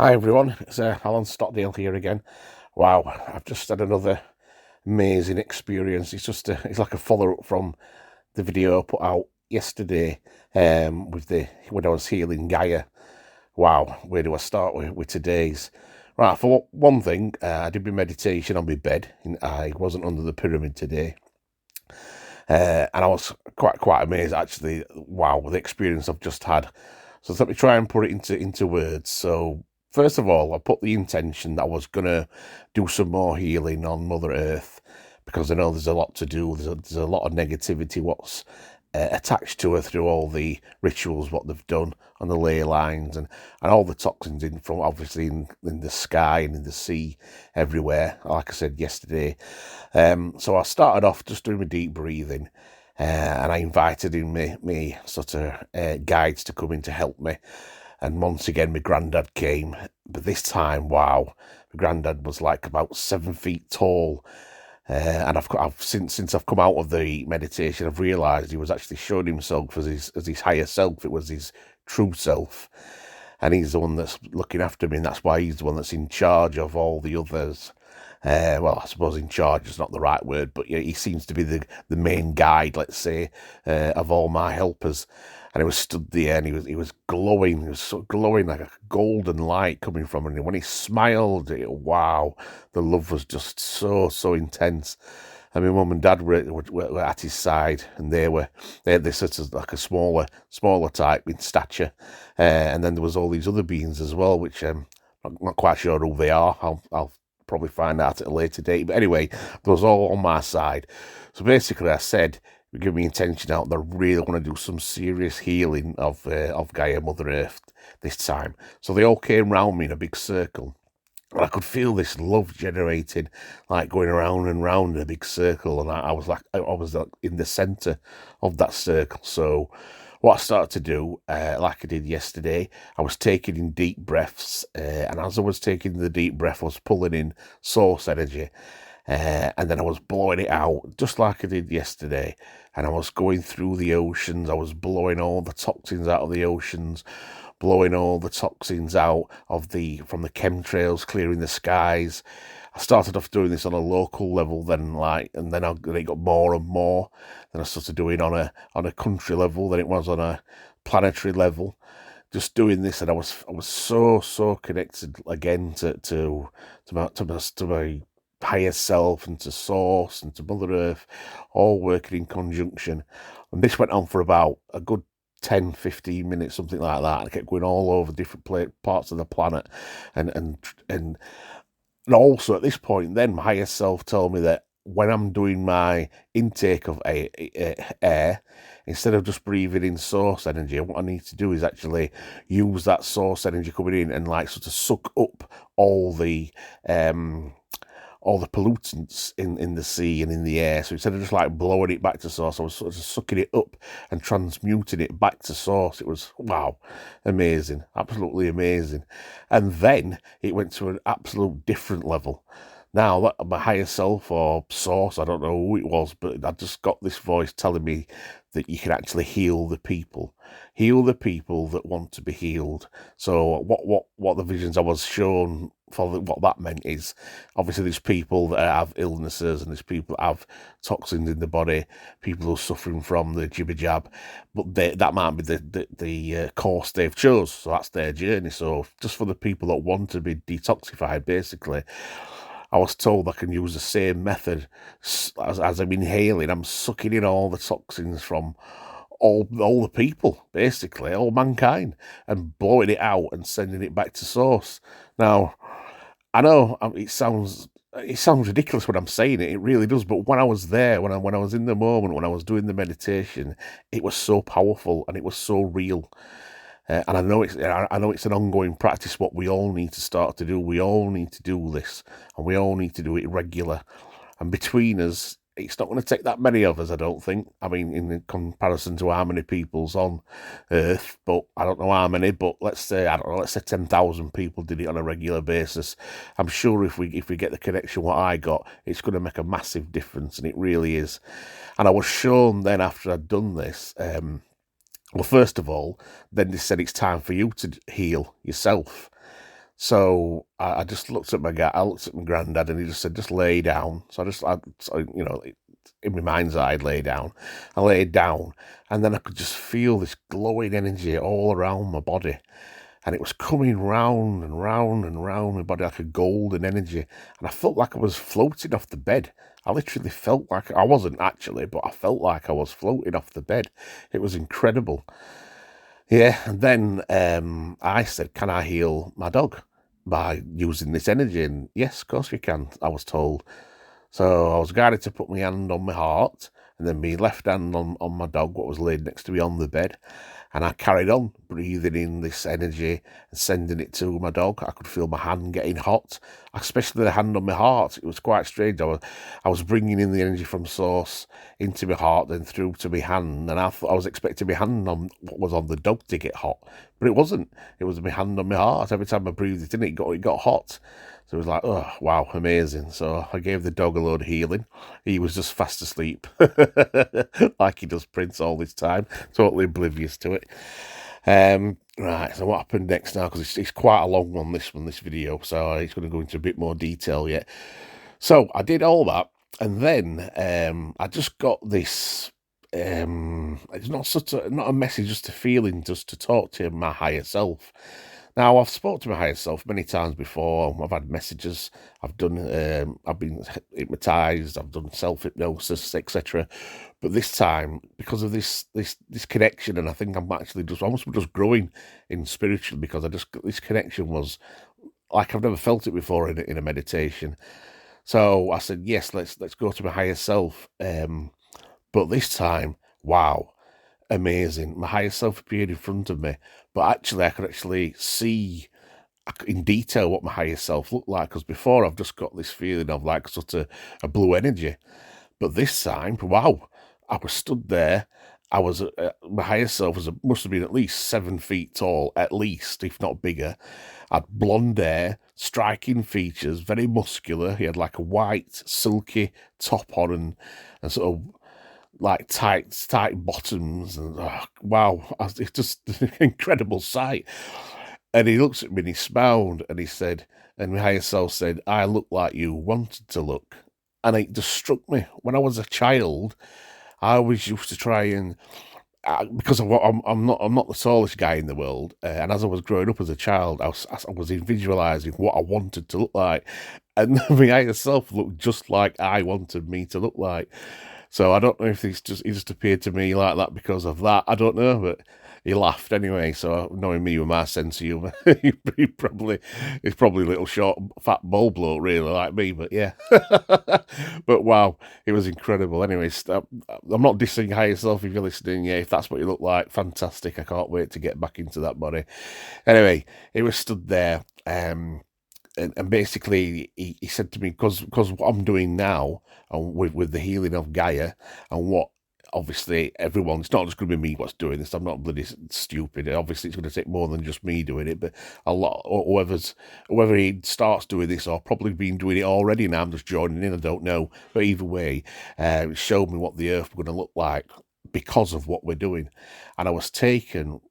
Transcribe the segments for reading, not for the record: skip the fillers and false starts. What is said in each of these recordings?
Hi everyone, it's Alan Stockdale here again. Wow, I've just had another amazing experience. It's like a follow up from the video I put out yesterday with the when I was healing Gaia. Wow, where do I start with today's? Right, for one thing, I did my meditation on my bed. I wasn't under the pyramid today, and I was quite amazed actually. Wow, the experience I've just had. So let me try and put it into words. So first of all, I put the intention that I was gonna do some more healing on Mother Earth because I know there's a lot to do. There's a lot of negativity what's attached to her through all the rituals what they've done on the ley lines and all the toxins in from obviously in the sky and in the sea everywhere. Like I said yesterday, so I started off just doing my deep breathing. And I invited in me sort of guides to come in to help me. And once again, my granddad came, but this time, wow, my granddad was like about 7 feet tall. And I've since I've come out of the meditation, I've realised he was actually showing himself as his higher self. It was his true self, and he's the one that's looking after me, and that's why he's the one that's in charge of all the others. Well, I suppose in charge is not the right word, but yeah, he seems to be the main guide, let's say, of all my helpers. And he was stood there, and he was glowing. He was so glowing like a golden light coming from him. And when he smiled, wow, the love was just so intense. And my mum and dad were at his side, and they had this sort of like a smaller type in stature, and then there was all these other beings as well, which I'm not quite sure who they are. I'll probably find out at a later date. But anyway, they was all on my side. So basically, I said, give me intention out that I really want to do some serious healing of Gaia Mother Earth this time. So they all came round me in a big circle. And I could feel this love generating, like going around and round in a big circle, and I was like in the centre of that circle. So, what I started to do, like I did yesterday, I was taking in deep breaths, and as I was taking the deep breath, I was pulling in source energy, and then I was blowing it out just like I did yesterday. And I was going through the oceans. I was blowing all the toxins out of the oceans, blowing all the toxins out of from the chemtrails, clearing the skies. I started off doing this on a local level, and then it got more and more. Then I started doing on a country level. Then it was on a planetary level. Just doing this, and I was so connected again to my higher self and to source and to Mother Earth, all working in conjunction. And this went on for about a good 10, 15 minutes, something like that. I kept going all over different parts of the planet, and and and and also at this point, then my higher self told me that when I'm doing my intake of air, instead of just breathing in source energy, what I need to do is actually use that source energy coming in and like sort of suck up all the um all the pollutants in the sea and in the air. So instead of just like blowing it back to source, I was sort of sucking it up and transmuting it back to source. It was, wow, amazing, absolutely amazing. And then it went to an absolute different level. Now, that my higher self or source, I don't know who it was, but I just got this voice telling me that you can actually heal the people that want to be healed. So what the visions I was shown for what that meant is obviously there's people that have illnesses and there's people that have toxins in the body, people who are suffering from the jibber jab, but that might be the course they've chose. So that's their journey. So just for the people that want to be detoxified, basically, I was told I can use the same method as I'm inhaling. I'm sucking in all the toxins from all the people, basically, all mankind, and blowing it out and sending it back to source. Now, I know it sounds ridiculous when I'm saying it. It really does. But when I was there, when I was in the moment, when I was doing the meditation, it was so powerful and it was so real. And I know it's an ongoing practice. What we all need to start to do. We all need to do this, and we all need to do it regular. And between us, it's not going to take that many of us, I don't think. I mean, in comparison to how many people's on Earth, but I don't know how many. But let's say I don't know. Let's say 10,000 people did it on a regular basis. I'm sure if we get the connection what I got, it's going to make a massive difference, and it really is. And I was shown then after I'd done this. Well, first of all, then they said it's time for you to heal yourself. So I just looked at I looked at my granddad, and he just said, just lay down. So in my mind's eye, I'd lay down. I laid down, and then I could just feel this glowing energy all around my body. And it was coming round and round and round my body like a golden energy. And I felt like I was floating off the bed. I literally felt like I wasn't actually, but I felt like I was floating off the bed. It was incredible. Yeah, and then I said, can I heal my dog by using this energy? And yes, of course you can, I was told. So I was guided to put my hand on my heart, and then my left hand on my dog, what was laid next to me on the bed. And I carried on breathing in this energy and sending it to my dog. I could feel my hand getting hot, especially the hand on my heart. It was quite strange. I was bringing in the energy from source into my heart, then through to my hand. And I thought I was expecting my hand on what was on the dog to get hot, but it wasn't. It was my hand on my heart. Every time I breathed it in, it got hot. So it was like, oh, wow, amazing. So I gave the dog a load of healing. He was just fast asleep, like he does Prince all this time, totally oblivious to it. Right, so what happened next now? Because it's quite a long one, this video, so it's going to go into a bit more detail yet. So I did all that, and then I just got this. It's not a message, just a feeling, just to talk to my higher self. Now, I've spoken to my higher self many times before. I've had messages. I've been hypnotized. I've done self hypnosis, etc. But this time, because of this connection, and I think I'm actually almost just growing in spiritual, because this connection was like I've never felt it before in a meditation. So I said, yes, let's go to my higher self. But this time, wow, amazing. My higher self appeared in front of me, but actually I could actually see in detail what my higher self looked like, because before I've just got this feeling of like sort of a blue energy. But this time, wow, I was stood there. My higher self must have been at least 7 feet tall, at least, if not bigger. Had blonde hair, striking features, very muscular. He had like a white, silky top on, and sort of like tight bottoms, and wow, it's just an incredible sight. And he looks at me and he smiled and he said, and my higher self said, I look like you wanted to look. And it just struck me. When I was a child, I always used to try and because I'm not the tallest guy in the world, and as I was growing up as a child, I was visualizing what I wanted to look like, and my higher self looked just like I wanted me to look like. So I don't know if he just appeared to me like that because of that. I don't know, but he laughed anyway. So knowing me with my sense of humour, he's probably a little short, fat, bald bloke, really like me. But yeah, but wow, it was incredible. Anyways, I'm not dissing higher self if you're listening. Yeah, if that's what you look like, fantastic. I can't wait to get back into that body. Anyway, he was stood there. And basically he said to me, because what I'm doing now with the healing of Gaia, and what obviously everyone, it's not just going to be me what's doing this. I'm not bloody stupid. Obviously it's going to take more than just me doing it, but a lot, whoever he starts doing this, or probably been doing it already now, I'm just joining in, I don't know, but either way, it showed me what the earth was going to look like because of what we're doing. And I was taken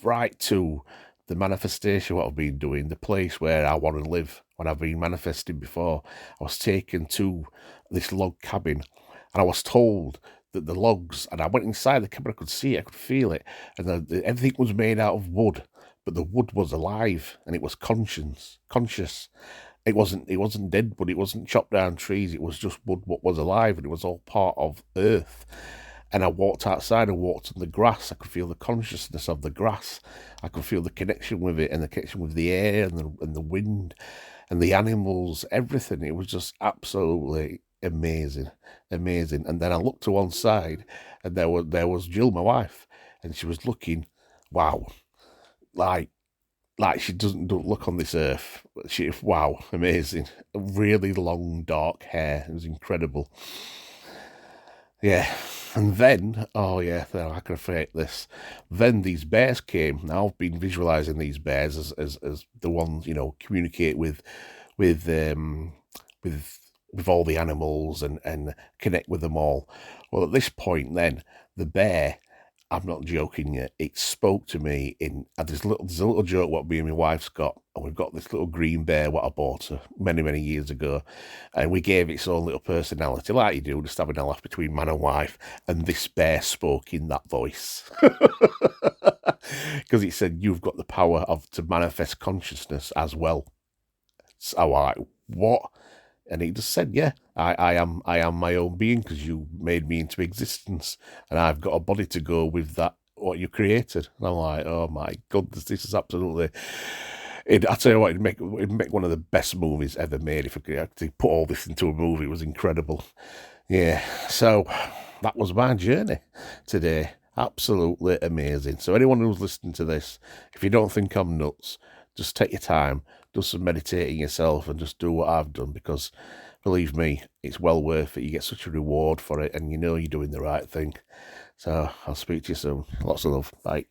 right to the manifestation, what I've been doing, the place where I want to live, when I've been manifesting before. I was taken to this log cabin, and I was told that the logs, and I went inside the cabin, I could see it, I could feel it, and everything was made out of wood, but the wood was alive, and it was conscious. It wasn't dead wood, it wasn't chopped down trees, it was just wood what was alive, and it was all part of earth. And I walked outside, I walked on the grass, I could feel the consciousness of the grass, I could feel the connection with it, and the connection with the air and the wind and the animals, everything. It was just absolutely amazing. And then I looked to one side, and there was Jill, my wife, and she was looking, wow, like she don't look on this earth. Wow, amazing. Really long dark hair. It was incredible. Yeah. And then, oh yeah, I can forget this. Then these bears came. Now I've been visualizing these bears as the ones, communicate with with all the animals and connect with them all. Well, at this point, then the bear I'm not joking you. It spoke to me in there's a little joke what me and my wife's got, and we've got this little green bear what I bought her many years ago, and we gave it its own little personality, like you do, just having a laugh between man and wife. And this bear spoke in that voice because it said you've got the power of to manifest consciousness as well. So I'm like, what? And he just said, yeah, I am my own being because you made me into existence, and I've got a body to go with that, what you created. And I'm like, oh my goodness, this is absolutely... I tell you what, it'd make one of the best movies ever made if I could actually put all this into a movie. It was incredible. Yeah, so that was my journey today. Absolutely amazing. So anyone who's listening to this, if you don't think I'm nuts, just take your time, do some meditating yourself, and just do what I've done, because believe me, it's well worth it. You get such a reward for it, and you know you're doing the right thing. So I'll speak to you soon. Lots of love. Bye.